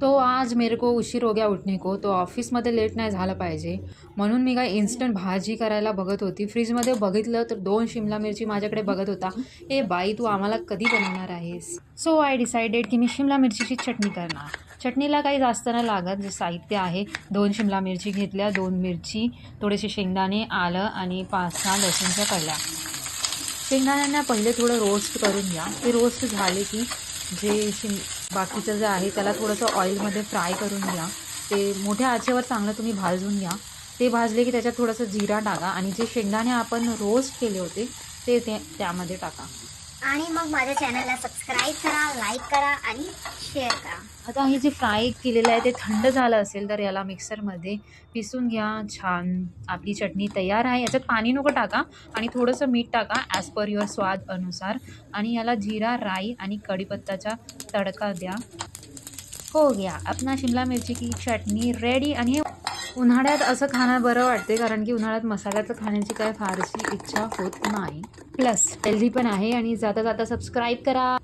तो आज मेरे को उशीर हो गया उठने को, तो ऑफिसमध्ये लेट नाही झालं पाहिजे म्हणून मी काय इन्स्टंट भाजी करायला बघत होती. फ्रीजमध्ये बघितलं तर 2 शिमला मिरची माझ्याकडे बघत होता. "ए बाई, तू आम्हाला कधी बनवणार आहेस?" सो आय डिसाइडेड की मी शिमला मिरचीची चटणी करणार. चटणीला काही जास्त नाही लागत. जे साहित्य आहे, 2 शिमला मिरची घेतल्या, 2 मिरची, थोडेसे शेंगदाणे, आलं आणि 5-6 लसूणच्या कळ्या. शेंगदाण्यांना पहिले थोडं रोस्ट करून घ्या. ते रोस्ट झाले की जे बाकीचं जे आहे त्याला थोडंसं ऑइलमध्ये फ्राय करून घ्या. ते मोठ्या आचेवर चांगलं तुम्ही भाजून घ्या. ते भाजले की त्याच्यात थोडंसं जिरा टाका आणि जे शेंगदाणे आपण रोस्ट केले होते ते त्यामध्ये टाका. आणि मग माझ्या चॅनलला सबस्क्राईब करा, लाईक करा आणि शेअर करा. आता हे जे फ्राय केलेलं आहे ते थंड झालं असेल तर याला मिक्सरमध्ये पिसून घ्या. छान आपली चटणी तयार आहे. याच्यात पाणी नको टाका आणि थोडंसं मीठ टाका ॲज पर युअर स्वाद अनुसार आणि याला जीरा, राई आणि कढीपत्ताचा तडका द्या. हो गया अपना शिमला मिरची की चटणी रेडी. आणि हे उन्हाळ्यात असं खाणं बरं वाटते कारण की उन्हाळ्यात मसाल्याचं खाण्याची काय फारशी इच्छा होत नाही. प्लस हेल्दी पण आहे. आणि जाता जाता सबस्क्राईब करा.